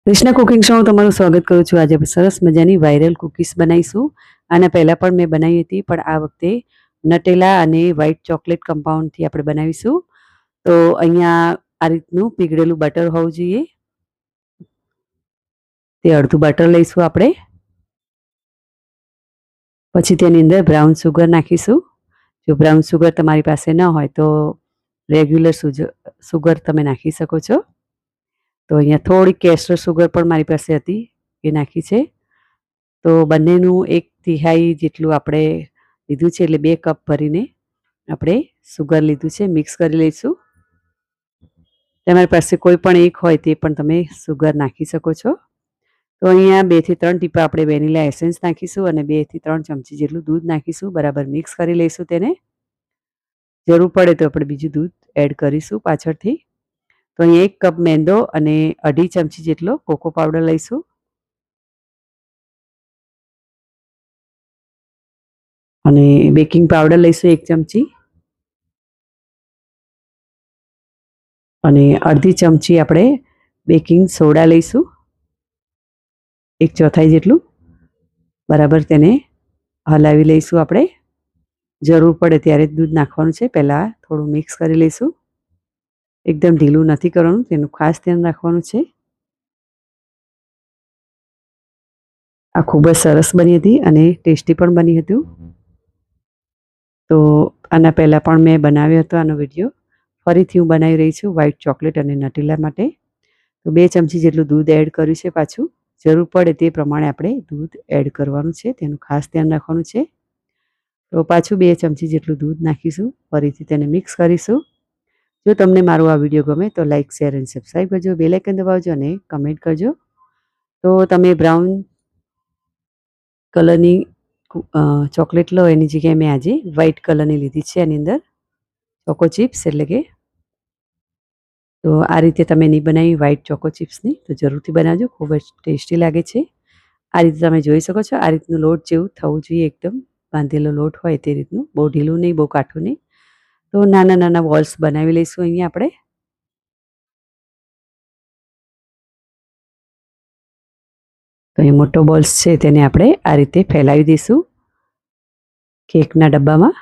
Krishna cooking શોમાં તમારું સ્વાગત કરું છું. આજે સરસ મજાની વાયરલ કૂકીઝ બનાવીશું. આના પહેલાં પણ મેં બનાવી હતી, પણ આ વખતે નટેલા અને વ્હાઇટ ચોકલેટ કમ્પાઉન્ડથી આપણે બનાવીશું. તો અહીંયા આ રીતનું પીગળેલું બટર હોવું જોઈએ. તે અડધું બટર લઈશું આપણે. પછી તેની અંદર બ્રાઉન સુગર નાખીશું. જો બ્રાઉન સુગર તમારી પાસે ન હોય તો રેગ્યુલર સુગર તમે નાખી શકો છો. તો અહીંયા થોડી કેસર સુગર પણ મારી પાસે હતી, એ નાખી છે. તો બંનેનું 1/3 જેટલું આપણે લીધું છે, એટલે 2 કપ ભરીને આપણે સુગર લીધું છે. મિક્સ કરી લઈશું. તમારી પાસે કોઈ પણ એક હોય તે પણ તમે સુગર નાખી શકો છો. તો અહીંયા 2 થી 3 ટીપા આપણે વેનીલા એસેન્સ નાખીશું અને 2 થી 3 ચમચી જેટલું દૂધ નાખીશું. બરાબર મિક્સ કરી લઈશું તેને. જરૂર પડે તો આપણે બીજું દૂધ એડ કરીશું પાછળથી. તો અહીં 1 કપ મેંદો અને 2.5 ચમચી જેટલો કોકો પાવડર લઈશું. અને બેકિંગ પાવડર લઈશું 1 ચમચી. અને 1/2 ચમચી આપણે બેકિંગ સોડા લઈશું, 1/4 જેટલું. બરાબર તેને હલાવી લઈશું આપણે. જરૂર પડે ત્યારે જ દૂધ નાખવાનું છે. પહેલાં થોડું મિક્સ કરી લઈશું. એકદમ ઢીલું નથી કરવાનું, તેનું ખાસ ધ્યાન રાખવાનું છે. આ ખૂબ જ સરસ બની હતી અને ટેસ્ટી પણ બની હતું. તો આના પહેલાં પણ મેં બનાવ્યો હતો આનો વિડીયો. ફરીથી હું બનાવી રહી છું વ્હાઇટ ચોકલેટ અને નટેલા માટે. તો 2 ચમચી જેટલું દૂધ એડ કર્યું છે પાછું. જરૂર પડે તે પ્રમાણે આપણે દૂધ એડ કરવાનું છે, તેનું ખાસ ધ્યાન રાખવાનું છે. તો પાછું 2 ચમચી જેટલું દૂધ નાખીશું. ફરીથી તેને મિક્સ કરીશું. જો તમને મારો આ વિડીયો ગમે તો લાઇક, શેર અને સબસ્ક્રાઈબ કરજો. બેલ આઇકન દબાવજો અને કમેન્ટ કરજો. તો તમે બ્રાઉન કલરની ચોકલેટ લો, એની જગ્યાએ મેં આજે વ્હાઇટ કલરની લીધી છે. આની અંદર ચોકો ચિપ્સ એટલે કે. તો આ રીતે તમે નહીં બનાવી વ્હાઇટ ચોકો ચિપ્સની તો જરૂરથી બનાવજો, ખૂબ જ ટેસ્ટી લાગે છે. આ રીતે તમે જોઈ શકો છો. આ રીતનું લોટ જેવું થવું જોઈએ, એકદમ બાંધેલો લોટ હોય તે રીતનું. બહુ ઢીલું નહીં, બહુ કાઠું નહીં. તો નાના નાના બોલ્સ બનાવી લઈશું અહીંયા આપણે. તો એ મોટો બોલ્સ છે તેને આપણે આ રીતે ફેલાવી દઈશું કેકના ડબ્બામાં.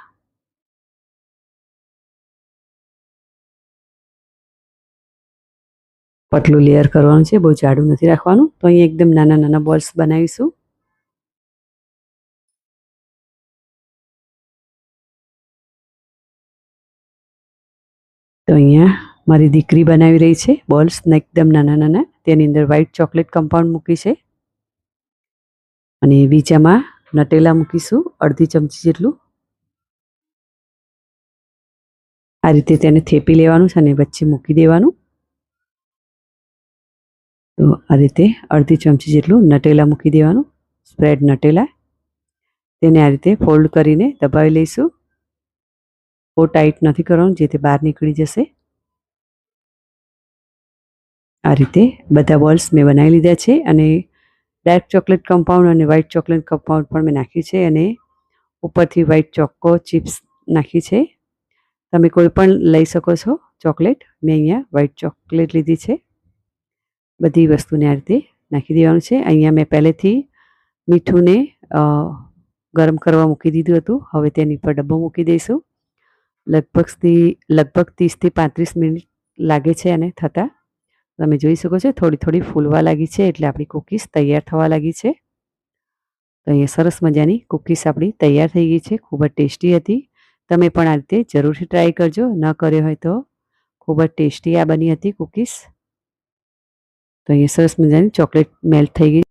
પતલું લેયર કરવાનું છે, બહુ જાડું નથી રાખવાનું. તો અહીં એકદમ નાના નાના બોલ્સ બનાવીશું. તો અહીંયા મારી દીકરી બનાવી રહી છે બોલ્સ એકદમ નાના નાના. તેની અંદર વ્હાઇટ ચોકલેટ કમ્પાઉન્ડ મૂકી છે અને બીજામાં નટેલા મૂકીશું 1/2 ચમચી જેટલું. આ રીતે તેને થેપી લેવાનું છે અને વચ્ચે મૂકી દેવાનું. તો આ રીતે 1/2 ચમચી જેટલું નટેલા મૂકી દેવાનું, સ્પ્રેડ નટેલા. તેને આ રીતે ફોલ્ડ કરીને દબાવી લઈશું. બહુ ટાઈટ નથી કરવાનું, જેથી બહાર નીકળી જશે. આ રીતે બધા બોલ્સ મેં બનાવી લીધા છે અને ડાર્ક ચોકલેટ કમ્પાઉન્ડ અને વ્હાઇટ ચોકલેટ કમ્પાઉન્ડ પણ મેં નાખ્યું છે અને ઉપરથી વ્હાઇટ ચોકો ચિપ્સ નાખી છે. તમે કોઈ પણ લઈ શકો છો ચોકલેટ. મેં અહીંયા વ્હાઇટ ચોકલેટ લીધી છે. બધી વસ્તુને આ રીતે નાખી દેવાનું છે. અહીંયા મેં પહેલેથી મીઠુંને ગરમ કરવા મૂકી દીધું હતું. હવે તેની પર ડબ્બો મૂકી દઈશું. લગભગ 30 થી 35 મિનિટ લાગે છે અને થતાં. તમે જોઈ શકો છો થોડી થોડી ફૂલવા લાગી છે, એટલે આપણી કૂકીઝ તૈયાર થવા લાગી છે. તો અહીંયા સરસ મજાની કૂકીઝ આપણી તૈયાર થઈ ગઈ છે. ખૂબ જ ટેસ્ટી હતી. તમે પણ આ રીતે જરૂરથી ટ્રાય કરજો. ન કર્યો હોય તો. ખૂબ જ ટેસ્ટી આ બની હતી કૂકીઝ. તો અહીંયા સરસ મજાની ચોકલેટ મેલ્ટ થઈ ગઈ.